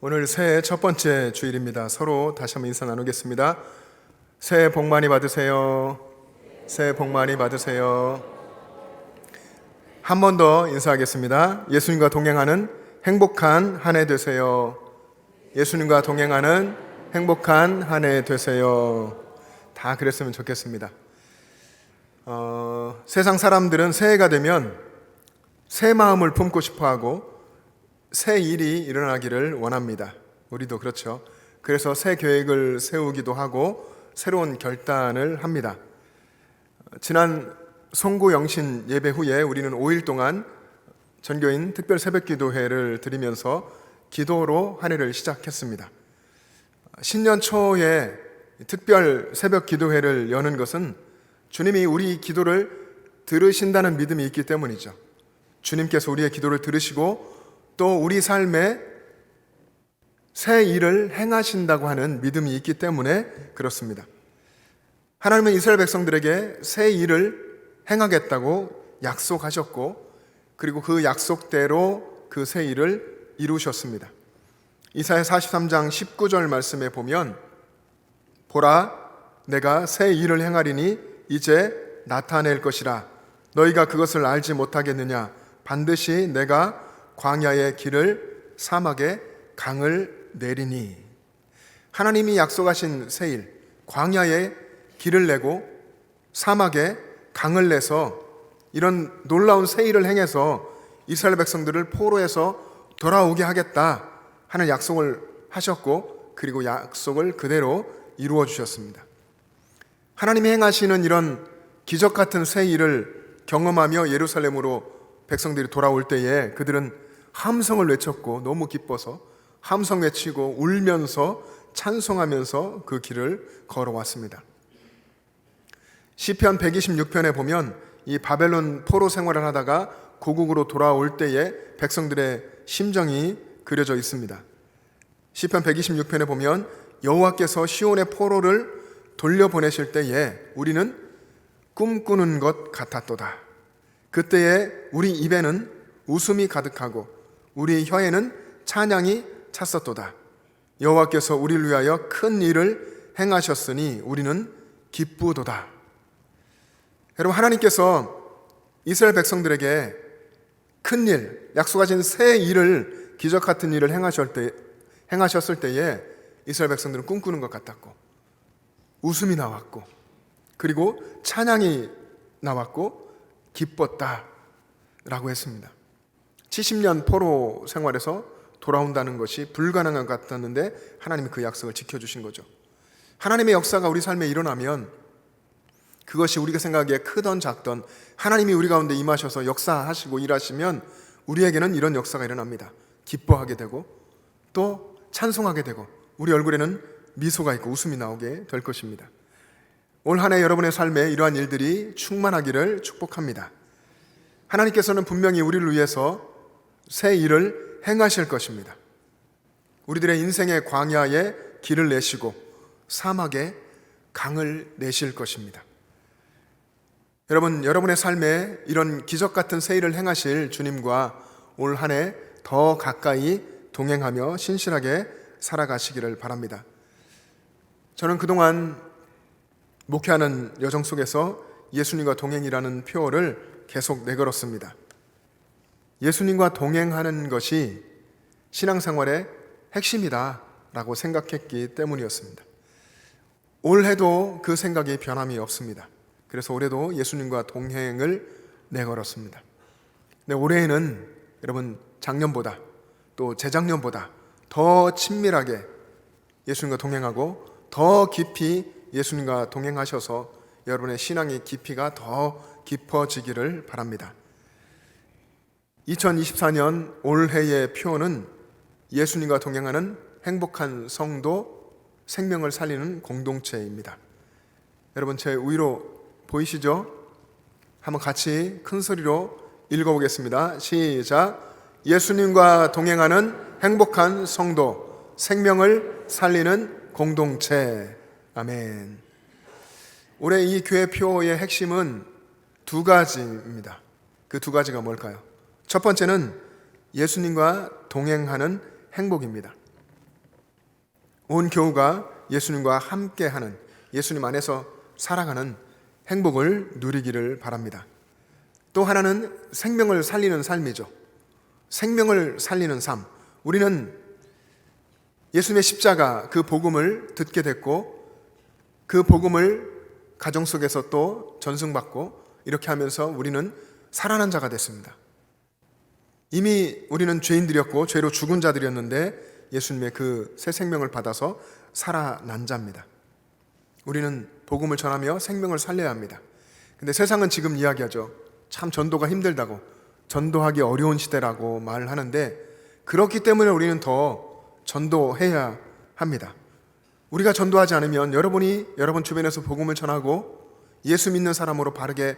오늘 새해 첫 번째 주일입니다. 서로 다시 한번 인사 나누겠습니다. 새해 복 많이 받으세요. 새해 복 많이 받으세요. 한 번 더 인사하겠습니다. 예수님과 동행하는 행복한 한 해 되세요. 예수님과 동행하는 행복한 한 해 되세요. 다 그랬으면 좋겠습니다. 세상 사람들은 새해가 되면 새 마음을 품고 싶어하고 새 일이 일어나기를 원합니다. 우리도 그렇죠. 그래서 새 계획을 세우기도 하고 새로운 결단을 합니다. 지난 송구영신 예배 후에 우리는 5일 동안 전교인 특별 새벽기도회를 드리면서 기도로 한 해를 시작했습니다. 신년 초에 특별 새벽기도회를 여는 것은 주님이 우리 기도를 들으신다는 믿음이 있기 때문이죠. 주님께서 우리의 기도를 들으시고 또 우리 삶에 새 일을 행하신다고 하는 믿음이 있기 때문에 그렇습니다. 하나님은 이스라엘 백성들에게 새 일을 행하겠다고 약속하셨고 그리고 그 약속대로 그 새 일을 이루셨습니다. 이사야 43장 19절 말씀에 보면 보라 내가 새 일을 행하리니 이제 나타낼 것이라 너희가 그것을 알지 못하겠느냐 반드시 내가 광야의 길을 사막에 강을 내리니. 하나님이 약속하신 새 일, 광야에 길을 내고 사막에 강을 내서 이런 놀라운 새 일을 행해서 이스라엘 백성들을 포로에서 돌아오게 하겠다 하는 약속을 하셨고 그리고 약속을 그대로 이루어 주셨습니다. 하나님이 행하시는 이런 기적 같은 새 일을 경험하며 예루살렘으로 백성들이 돌아올 때에 그들은 함성을 외쳤고 너무 기뻐서 함성 외치고 울면서 찬송하면서 그 길을 걸어왔습니다. 시편 126편에 보면 이 바벨론 포로 생활을 하다가 고국으로 돌아올 때에 백성들의 심정이 그려져 있습니다. 시편 126편에 보면 여호와께서 시온의 포로를 돌려보내실 때에 우리는 꿈꾸는 것 같았도다. 그때에 우리 입에는 웃음이 가득하고 우리 혀에는 찬양이 찼었도다. 여호와께서 우리를 위하여 큰 일을 행하셨으니 우리는 기쁘도다. 여러분, 하나님께서 이스라엘 백성들에게 큰 일, 약속하신 새 일을, 기적 같은 일을 행하셨을 때에 이스라엘 백성들은 꿈꾸는 것 같았고 웃음이 나왔고 그리고 찬양이 나왔고 기뻤다라고 했습니다. 70년 포로 생활에서 돌아온다는 것이 불가능한 것 같았는데 하나님이 그 약속을 지켜주신 거죠. 하나님의 역사가 우리 삶에 일어나면 그것이 우리가 생각하기에 크던 작던 하나님이 우리 가운데 임하셔서 역사하시고 일하시면 우리에게는 이런 역사가 일어납니다. 기뻐하게 되고 또 찬송하게 되고 우리 얼굴에는 미소가 있고 웃음이 나오게 될 것입니다. 올 한 해 여러분의 삶에 이러한 일들이 충만하기를 축복합니다. 하나님께서는 분명히 우리를 위해서 새 일을 행하실 것입니다. 우리들의 인생의 광야에 길을 내시고 사막에 강을 내실 것입니다. 여러분, 여러분의 삶에 이런 기적 같은 새 일을 행하실 주님과 올 한 해 더 가까이 동행하며 신실하게 살아가시기를 바랍니다. 저는 그동안 목회하는 여정 속에서 예수님과 동행이라는 표어를 계속 내걸었습니다. 예수님과 동행하는 것이 신앙생활의 핵심이다라고 생각했기 때문이었습니다. 올해도 그 생각이 변함이 없습니다. 그래서 올해도 예수님과 동행을 내걸었습니다. 근데 올해에는 여러분 작년보다 또 재작년보다 더 친밀하게 예수님과 동행하고 더 깊이 예수님과 동행하셔서 여러분의 신앙의 깊이가 더 깊어지기를 바랍니다. 2024년 올해의 표어는 예수님과 동행하는 행복한 성도, 생명을 살리는 공동체입니다. 여러분 제 위로 보이시죠? 한번 같이 큰 소리로 읽어보겠습니다. 시작. 예수님과 동행하는 행복한 성도, 생명을 살리는 공동체. 아멘. 올해 이 교회 표어의 핵심은 두 가지입니다. 그 두 가지가 뭘까요? 첫 번째는 예수님과 동행하는 행복입니다. 온 교우가 예수님과 함께하는, 예수님 안에서 살아가는 행복을 누리기를 바랍니다. 또 하나는 생명을 살리는 삶이죠. 생명을 살리는 삶. 우리는 예수님의 십자가, 그 복음을 듣게 됐고 그 복음을 가정 속에서 또 전승받고 이렇게 하면서 우리는 살아난 자가 됐습니다. 이미 우리는 죄인들이었고 죄로 죽은 자들이었는데 예수님의 그 새 생명을 받아서 살아난 자입니다. 우리는 복음을 전하며 생명을 살려야 합니다. 근데 세상은 지금 이야기하죠. 참 전도가 힘들다고, 전도하기 어려운 시대라고 말을 하는데, 그렇기 때문에 우리는 더 전도해야 합니다. 우리가 전도하지 않으면, 여러분이 여러분 주변에서 복음을 전하고 예수 믿는 사람으로 바르게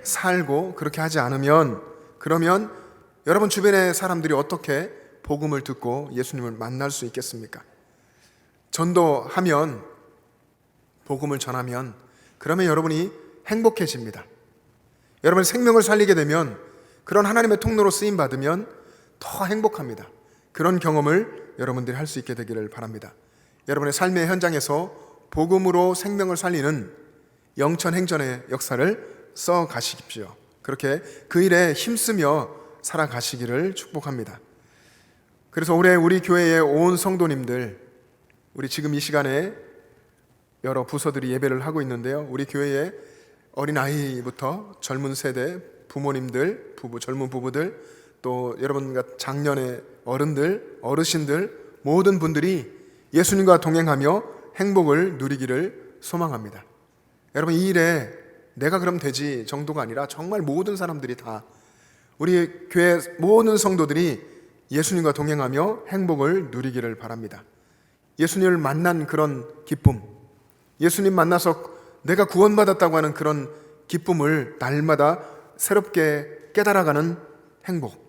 살고 그렇게 하지 않으면, 그러면 여러분 주변의 사람들이 어떻게 복음을 듣고 예수님을 만날 수 있겠습니까? 전도하면, 복음을 전하면, 그러면 여러분이 행복해집니다. 여러분의 생명을 살리게 되면, 그런 하나님의 통로로 쓰임 받으면 더 행복합니다. 그런 경험을 여러분들이 할 수 있게 되기를 바랍니다. 여러분의 삶의 현장에서 복음으로 생명을 살리는 영천 행전의 역사를 써 가십시오. 그렇게 그 일에 힘쓰며 살아가시기를 축복합니다. 그래서 올해 우리 교회의 온 성도님들, 우리 지금 이 시간에 여러 부서들이 예배를 하고 있는데요, 우리 교회의 어린아이부터 젊은 세대, 부모님들, 젊은 부부들, 또 여러분과 작년의 어른들, 어르신들, 모든 분들이 예수님과 동행하며 행복을 누리기를 소망합니다. 여러분, 이 일에 내가 그럼 되지 정도가 아니라 정말 모든 사람들이 다, 우리 교회 모든 성도들이 예수님과 동행하며 행복을 누리기를 바랍니다. 예수님을 만난 그런 기쁨, 예수님 만나서 내가 구원받았다고 하는 그런 기쁨을 날마다 새롭게 깨달아가는 행복,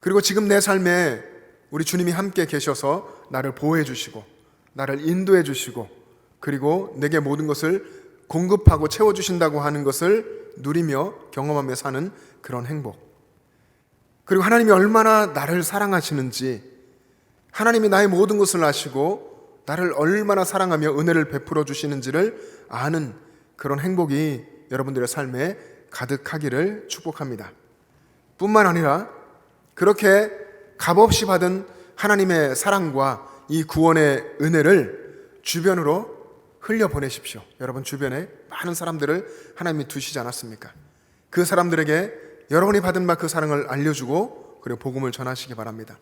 그리고 지금 내 삶에 우리 주님이 함께 계셔서 나를 보호해 주시고 나를 인도해 주시고 그리고 내게 모든 것을 공급하고 채워주신다고 하는 것을 누리며 경험하며 사는 그런 행복, 그리고 하나님이 얼마나 나를 사랑하시는지, 하나님이 나의 모든 것을 아시고 나를 얼마나 사랑하며 은혜를 베풀어 주시는지를 아는 그런 행복이 여러분들의 삶에 가득하기를 축복합니다. 뿐만 아니라 그렇게 값없이 받은 하나님의 사랑과 이 구원의 은혜를 주변으로 흘려보내십시오. 여러분 주변에 많은 사람들을 하나님이 두시지 않았습니까? 그 사람들에게 여러분이 받은 바 그 사랑을 알려주고 그리고 복음을 전하시기 바랍니다.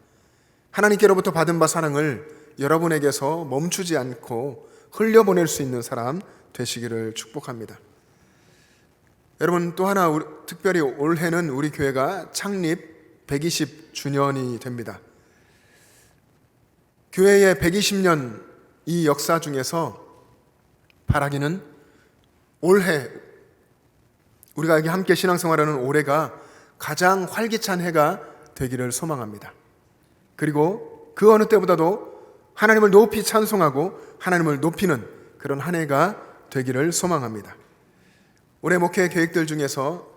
하나님께로부터 받은 바 사랑을 여러분에게서 멈추지 않고 흘려보낼 수 있는 사람 되시기를 축복합니다. 여러분, 또 하나 특별히 올해는 우리 교회가 창립 120주년이 됩니다. 교회의 120년 이 역사 중에서 바라기는 올해, 우리가 여기 함께 신앙생활하는 올해가 가장 활기찬 해가 되기를 소망합니다. 그리고 그 어느 때보다도 하나님을 높이 찬송하고 하나님을 높이는 그런 한 해가 되기를 소망합니다. 올해 목회 계획들 중에서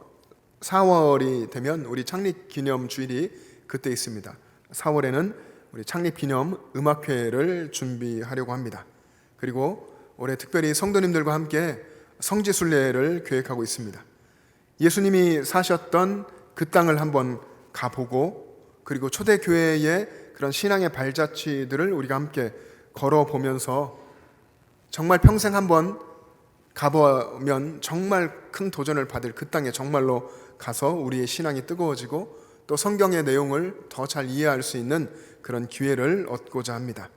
4월이 되면 우리 창립기념 주일이 그때 있습니다. 4월에는 우리 창립기념 음악회를 준비하려고 합니다. 그리고 올해 특별히 성도님들과 함께 성지순례를 계획하고 있습니다. 예수님이 사셨던 그 땅을 한번 가보고, 그리고 초대교회의 그런 신앙의 발자취들을 우리가 함께 걸어보면서 정말 평생 한번 가보면 정말 큰 도전을 받을 그 땅에 정말로 가서 우리의 신앙이 뜨거워지고 또 성경의 내용을 더 잘 이해할 수 있는 그런 기회를 얻고자 합니다.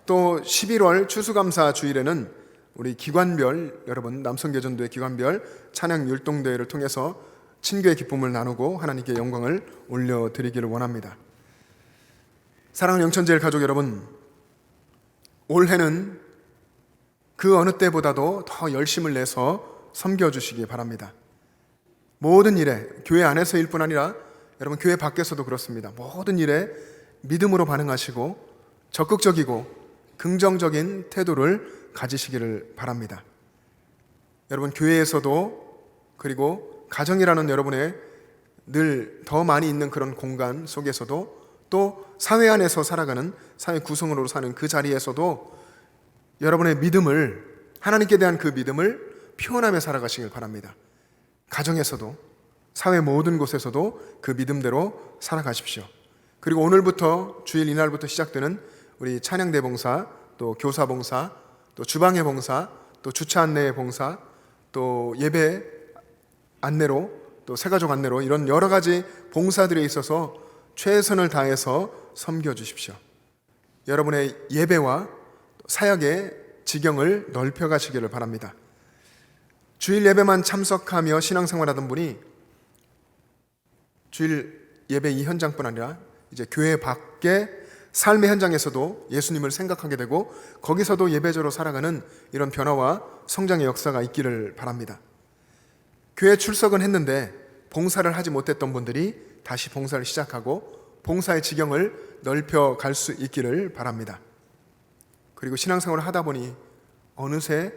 또 11월 추수감사 주일에는 우리 기관별, 여러분 남성교전도의 기관별 찬양 율동대회를 통해서 친교의 기쁨을 나누고 하나님께 영광을 올려드리기를 원합니다. 사랑하는 영천제일 가족 여러분, 올해는 그 어느 때보다도 더 열심을 내서 섬겨주시기 바랍니다. 모든 일에, 교회 안에서일 뿐 아니라 여러분 교회 밖에서도 그렇습니다. 모든 일에 믿음으로 반응하시고 적극적이고 긍정적인 태도를 가지시기를 바랍니다. 여러분 교회에서도, 그리고 가정이라는 여러분의 늘 더 많이 있는 그런 공간 속에서도, 또 사회 안에서 살아가는, 사회 구성으로 사는 그 자리에서도 여러분의 믿음을, 하나님께 대한 그 믿음을 표현하며 살아가시길 바랍니다. 가정에서도, 사회 모든 곳에서도 그 믿음대로 살아가십시오. 그리고 오늘부터, 주일 이날부터 시작되는 우리 찬양대 봉사, 또 교사 봉사, 또 주방의 봉사, 또 주차 안내의 봉사, 또 예배 안내로, 또 새가족 안내로, 이런 여러 가지 봉사들에 있어서 최선을 다해서 섬겨주십시오. 여러분의 예배와 사역의 지경을 넓혀가시기를 바랍니다. 주일 예배만 참석하며 신앙생활하던 분이 주일 예배 이 현장뿐 아니라 이제 교회 밖에 삶의 현장에서도 예수님을 생각하게 되고 거기서도 예배자로 살아가는 이런 변화와 성장의 역사가 있기를 바랍니다. 교회 출석은 했는데 봉사를 하지 못했던 분들이 다시 봉사를 시작하고 봉사의 지경을 넓혀갈 수 있기를 바랍니다. 그리고 신앙생활을 하다 보니 어느새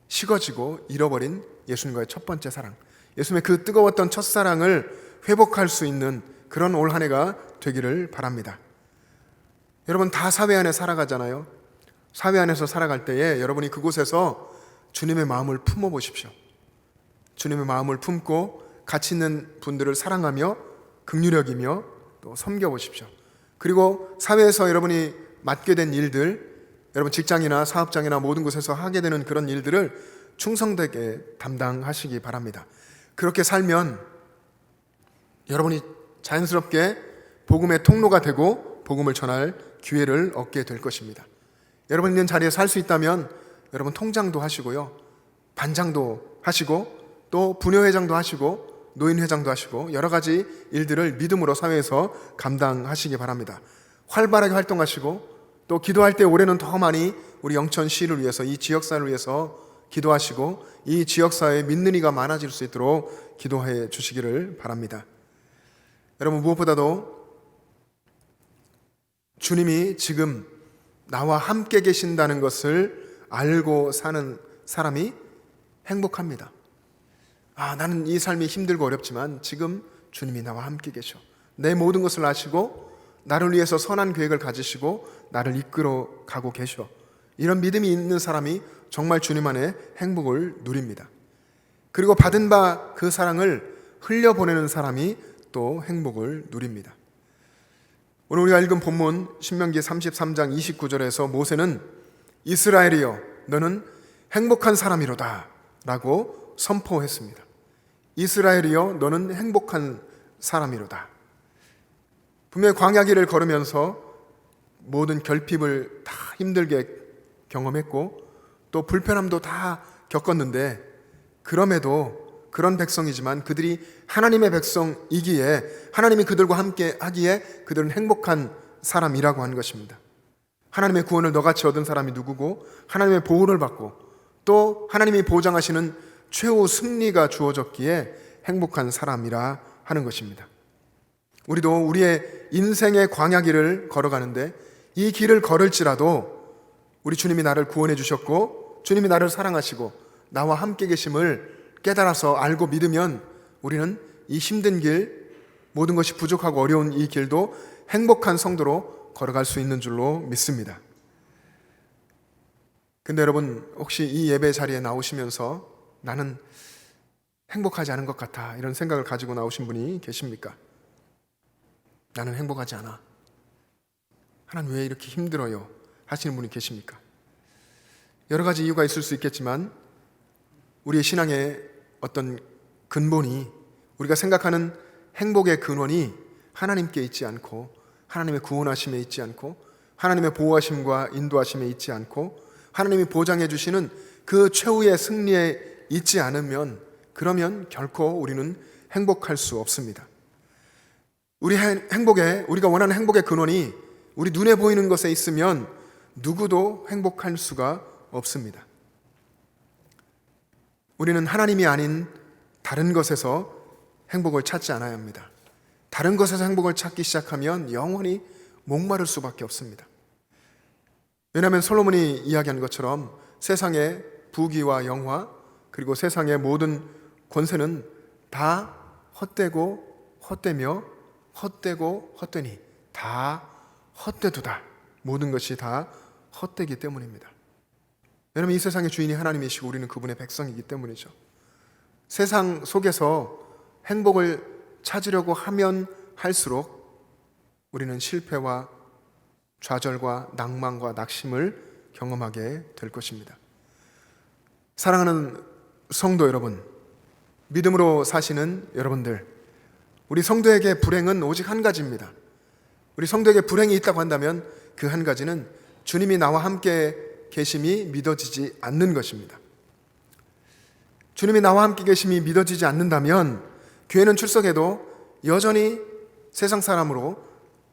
식어지고 잃어버린 예수님과의 첫 번째 사랑, 예수님의 그 뜨거웠던 첫사랑을 회복할 수 있는 그런 올 한 해가 되기를 바랍니다. 여러분 다 사회 안에 살아가잖아요. 사회 안에서 살아갈 때에 여러분이 그곳에서 주님의 마음을 품어 보십시오. 주님의 마음을 품고 가치 있는 분들을 사랑하며 긍휼히 여기며 또 섬겨 보십시오. 그리고 사회에서 여러분이 맡게 된 일들, 여러분 직장이나 사업장이나 모든 곳에서 하게 되는 그런 일들을 충성되게 담당하시기 바랍니다. 그렇게 살면 여러분이 자연스럽게 복음의 통로가 되고 복음을 전할 기회를 얻게 될 것입니다. 여러분 있는 자리에 살 수 있다면 여러분 통장도 하시고요, 반장도 하시고 또 부녀회장도 하시고 노인회장도 하시고 여러 가지 일들을 믿음으로 사회에서 감당하시기 바랍니다. 활발하게 활동하시고 또 기도할 때 올해는 더 많이 우리 영천시를 위해서, 이 지역사를 위해서 기도하시고 이 지역사회에 믿는 이가 많아질 수 있도록 기도해 주시기를 바랍니다. 여러분 무엇보다도 주님이 지금 나와 함께 계신다는 것을 알고 사는 사람이 행복합니다. 나는 이 삶이 힘들고 어렵지만 지금 주님이 나와 함께 계셔. 내 모든 것을 아시고 나를 위해서 선한 계획을 가지시고 나를 이끌어 가고 계셔. 이런 믿음이 있는 사람이 정말 주님 안에 행복을 누립니다. 그리고 받은 바 그 사랑을 흘려보내는 사람이 또 행복을 누립니다. 오늘 우리가 읽은 본문 신명기 33장 29절에서 모세는 이스라엘이여 너는 행복한 사람이로다 라고 선포했습니다. 이스라엘이여 너는 행복한 사람이로다. 분명히 광야길을 걸으면서 모든 결핍을 다 힘들게 경험했고 또 불편함도 다 겪었는데 그럼에도 그런 백성이지만 그들이 하나님의 백성이기에 하나님이 그들과 함께 하기에 그들은 행복한 사람이라고 하는 것입니다. 하나님의 구원을 너같이 얻은 사람이 누구고 하나님의 보호를 받고 또 하나님이 보장하시는 최후 승리가 주어졌기에 행복한 사람이라 하는 것입니다. 우리도 우리의 인생의 광야길을 걸어가는데 이 길을 걸을지라도 우리 주님이 나를 구원해 주셨고 주님이 나를 사랑하시고 나와 함께 계심을 깨달아서 알고 믿으면 우리는 이 힘든 길, 모든 것이 부족하고 어려운 이 길도 행복한 성도로 걸어갈 수 있는 줄로 믿습니다. 근데 여러분 혹시 이 예배 자리에 나오시면서 나는 행복하지 않은 것 같아 이런 생각을 가지고 나오신 분이 계십니까? 나는 행복하지 않아. 하나님 왜 이렇게 힘들어요? 하시는 분이 계십니까? 여러 가지 이유가 있을 수 있겠지만 우리의 신앙의 어떤 근본이, 우리가 생각하는 행복의 근원이 하나님께 있지 않고 하나님의 구원하심에 있지 않고 하나님의 보호하심과 인도하심에 있지 않고 하나님이 보장해 주시는 그 최후의 승리에 있지 않으면 그러면 결코 우리는 행복할 수 없습니다. 우리가 원하는 행복의 근원이 우리 눈에 보이는 것에 있으면 누구도 행복할 수가 없습니다. 우리는 하나님이 아닌 다른 것에서 행복을 찾지 않아야 합니다. 다른 것에서 행복을 찾기 시작하면 영원히 목마를 수밖에 없습니다. 왜냐하면 솔로몬이 이야기한 것처럼 세상의 부귀와 영화 그리고 세상의 모든 권세는 다 헛되고 헛되며 헛되고 헛되니 다 다 헛되도다. 모든 것이 다 헛되기 때문입니다. 여러분, 이 세상의 주인이 하나님이시고 우리는 그분의 백성이기 때문이죠. 세상 속에서 행복을 찾으려고 하면 할수록 우리는 실패와 좌절과 낭만과 낙심을 경험하게 될 것입니다. 사랑하는 성도 여러분, 믿음으로 사시는 여러분들, 우리 성도에게 불행은 오직 한 가지입니다. 우리 성도에게 불행이 있다고 한다면 그 한 가지는 주님이 나와 함께 계심이 믿어지지 않는 것입니다. 주님이 나와 함께 계심이 믿어지지 않는다면 교회는 출석해도 여전히 세상 사람으로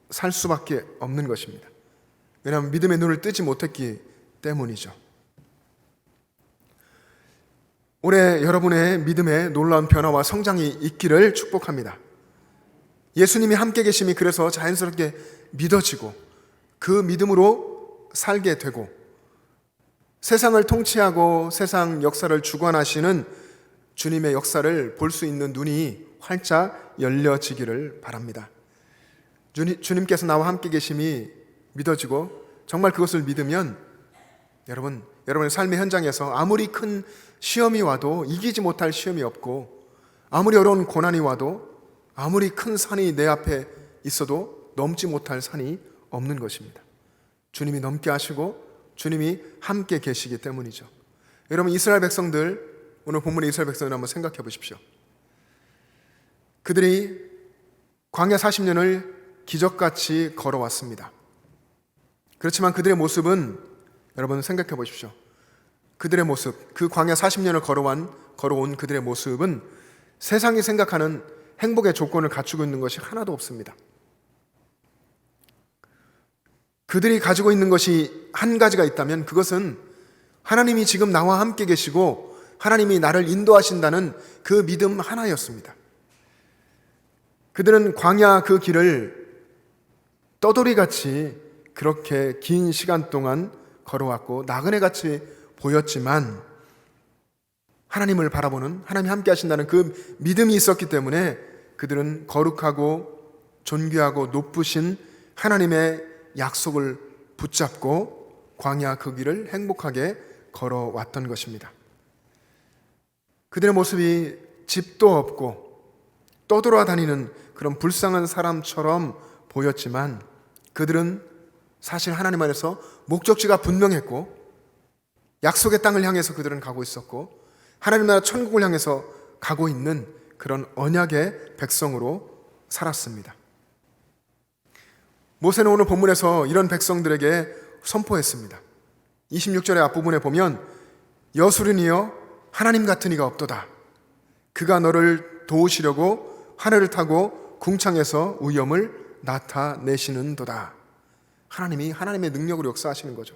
살 수밖에 없는 것입니다. 왜냐하면 믿음의 눈을 뜨지 못했기 때문이죠. 올해 여러분의 믿음의 놀라운 변화와 성장이 있기를 축복합니다. 예수님이 함께 계심이 그래서 자연스럽게 믿어지고 그 믿음으로 살게 되고 세상을 통치하고 세상 역사를 주관하시는 주님의 역사를 볼 수 있는 눈이 활짝 열려지기를 바랍니다. 주님께서 나와 함께 계심이 믿어지고 정말 그것을 믿으면 여러분의 삶의 현장에서 아무리 큰 시험이 와도 이기지 못할 시험이 없고 아무리 어려운 고난이 와도 아무리 큰 산이 내 앞에 있어도 넘지 못할 산이 없는 것입니다. 주님이 넘게 하시고 주님이 함께 계시기 때문이죠. 여러분, 이스라엘 백성들, 오늘 본문의 이스라엘 백성을 한번 생각해 보십시오. 그들이 광야 40년을 기적같이 걸어왔습니다. 그렇지만 그들의 모습은, 여러분 생각해 보십시오. 그들의 모습, 그 광야 40년을 걸어온 그들의 모습은 세상이 생각하는 행복의 조건을 갖추고 있는 것이 하나도 없습니다. 그들이 가지고 있는 것이 한 가지가 있다면 그것은 하나님이 지금 나와 함께 계시고 하나님이 나를 인도하신다는 그 믿음 하나였습니다. 그들은 광야 그 길을 떠돌이같이 그렇게 긴 시간 동안 걸어왔고 나그네같이 보였지만 하나님을 바라보는, 하나님이 함께 하신다는 그 믿음이 있었기 때문에 그들은 거룩하고 존귀하고 높으신 하나님의 약속을 붙잡고 광야 그 길을 행복하게 걸어왔던 것입니다. 그들의 모습이 집도 없고 떠돌아다니는 그런 불쌍한 사람처럼 보였지만 그들은 사실 하나님 안에서 목적지가 분명했고 약속의 땅을 향해서 그들은 가고 있었고 하나님 나라 천국을 향해서 가고 있는 그런 언약의 백성으로 살았습니다. 모세는 오늘 본문에서 이런 백성들에게 선포했습니다. 26절의 앞부분에 보면 여수르니여 하나님 같은 이가 없도다. 그가 너를 도우시려고 하늘을 타고 궁창에서 위엄을 나타내시는도다. 하나님이 하나님의 능력으로 역사하시는 거죠.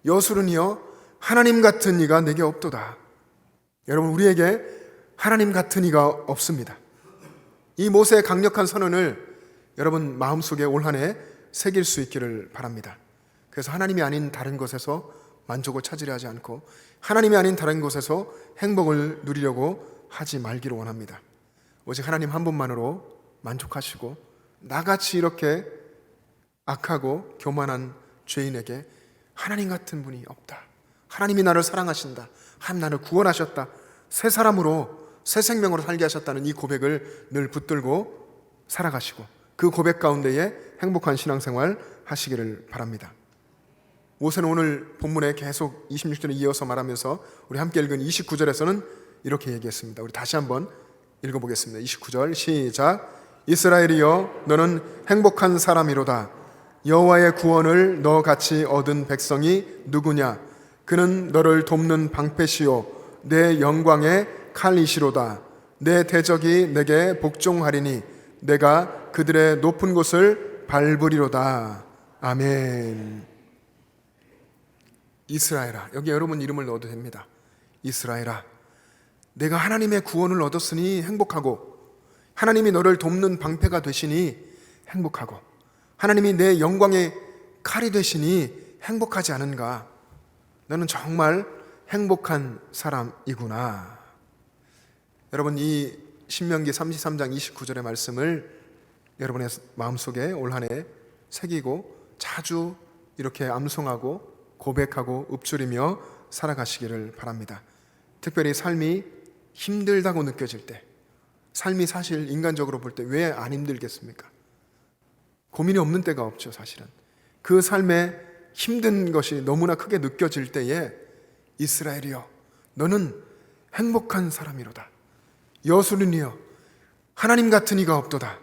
여수르니여 하나님 같은 이가 내게 없도다. 여러분, 우리에게 하나님 같은 이가 없습니다. 이 모세의 강력한 선언을 여러분 마음속에 올 한 해 새길 수 있기를 바랍니다. 그래서 하나님이 아닌 다른 것에서 만족을 찾으려 하지 않고 하나님이 아닌 다른 곳에서 행복을 누리려고 하지 말기를 원합니다. 오직 하나님 한 분만으로 만족하시고 나같이 이렇게 악하고 교만한 죄인에게 하나님 같은 분이 없다. 하나님이 나를 사랑하신다. 하나님 나를 구원하셨다. 새 사람으로 새 생명으로 살게 하셨다는 이 고백을 늘 붙들고 살아가시고 그 고백 가운데에 행복한 신앙생활 하시기를 바랍니다. 모세는 오늘 본문에 계속 26절에 이어서 말하면서 우리 함께 읽은 29절에서는 이렇게 얘기했습니다. 우리 다시 한번 읽어보겠습니다. 29절 시작. 이스라엘이여 너는 행복한 사람이로다. 여호와의 구원을 너같이 얻은 백성이 누구냐? 그는 너를 돕는 방패시요 내 영광의 칼이시로다. 내 대적이 내게 복종하리니 내가 그들의 높은 곳을 밟으리로다. 아멘. 이스라엘아, 여기 여러분 이름을 넣어도 됩니다. 이스라엘아, 내가 하나님의 구원을 얻었으니 행복하고 하나님이 너를 돕는 방패가 되시니 행복하고 하나님이 내 영광의 칼이 되시니 행복하지 않은가? 너는 정말 행복한 사람이구나. 여러분, 이 신명기 33장 29절의 말씀을 여러분의 마음속에 올 한 해 새기고 자주 이렇게 암송하고 고백하고 읊조리며 살아가시기를 바랍니다. 특별히 삶이 힘들다고 느껴질 때, 삶이 사실 인간적으로 볼 때 왜 안 힘들겠습니까? 고민이 없는 때가 없죠, 사실은. 그 삶에 힘든 것이 너무나 크게 느껴질 때에 이스라엘이여, 너는 행복한 사람이로다. 여수는이여, 하나님 같은 이가 없도다.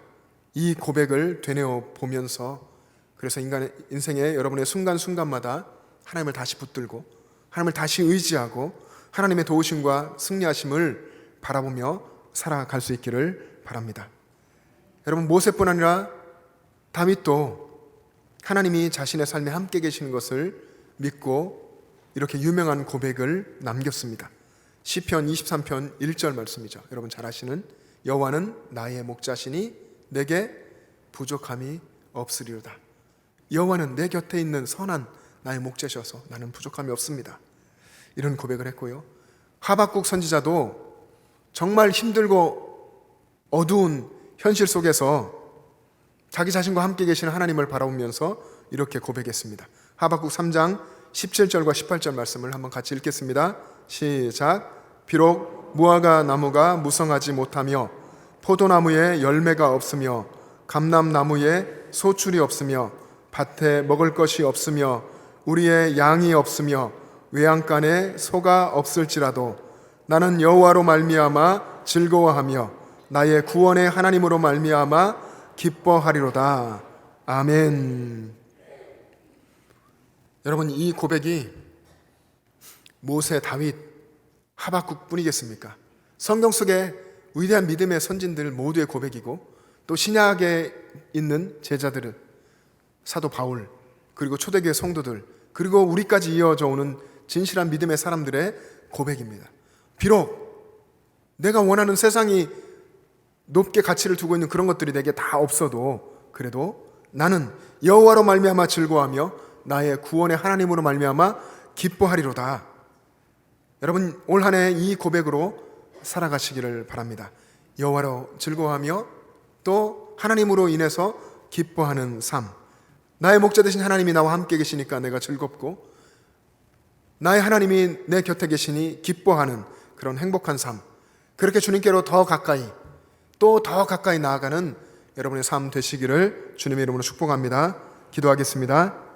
이 고백을 되뇌어 보면서, 그래서 인간의 인생의 여러분의 순간순간마다 하나님을 다시 붙들고 하나님을 다시 의지하고 하나님의 도우심과 승리하심을 바라보며 살아갈 수 있기를 바랍니다. 여러분, 모세뿐 아니라 다윗도 하나님이 자신의 삶에 함께 계시는 것을 믿고 이렇게 유명한 고백을 남겼습니다. 시편 23편 1절 말씀이죠. 여러분 잘 아시는, 여호와는 나의 목자시니 내게 부족함이 없으리로다. 여호와는 내 곁에 있는 선한 나의 목자셔서 나는 부족함이 없습니다. 이런 고백을 했고요. 하박국 선지자도 정말 힘들고 어두운 현실 속에서 자기 자신과 함께 계시는 하나님을 바라보면서 이렇게 고백했습니다. 하박국 3장 17절과 18절 말씀을 한번 같이 읽겠습니다. 시작. 비록 무화과 나무가 무성하지 못하며 포도나무에 열매가 없으며 감람나무에 소출이 없으며 밭에 먹을 것이 없으며 우리의 양이 없으며 외양간에 소가 없을지라도 나는 여호와로 말미암아 즐거워하며 나의 구원의 하나님으로 말미암아 기뻐하리로다. 아멘. 여러분, 이 고백이 모세, 다윗, 하박국 뿐이겠습니까? 성경 속에 위대한 믿음의 선진들 모두의 고백이고, 또 신약에 있는 제자들은 사도 바울, 그리고 초대교회 성도들, 그리고 우리까지 이어져 오는 진실한 믿음의 사람들의 고백입니다. 비록 내가 원하는 세상이 높게 가치를 두고 있는 그런 것들이 내게 다 없어도, 그래도 나는 여호와로 말미암아 즐거워하며 나의 구원의 하나님으로 말미암아 기뻐하리로다. 여러분, 올 한 해 이 고백으로 살아가시기를 바랍니다. 여호와로 즐거워하며 또 하나님으로 인해서 기뻐하는 삶. 나의 목자 되신 하나님이 나와 함께 계시니까 내가 즐겁고, 나의 하나님이 내 곁에 계시니 기뻐하는 그런 행복한 삶. 그렇게 주님께로 더 가까이, 또 더 가까이 나아가는 여러분의 삶 되시기를 주님의 이름으로 축복합니다. 기도하겠습니다.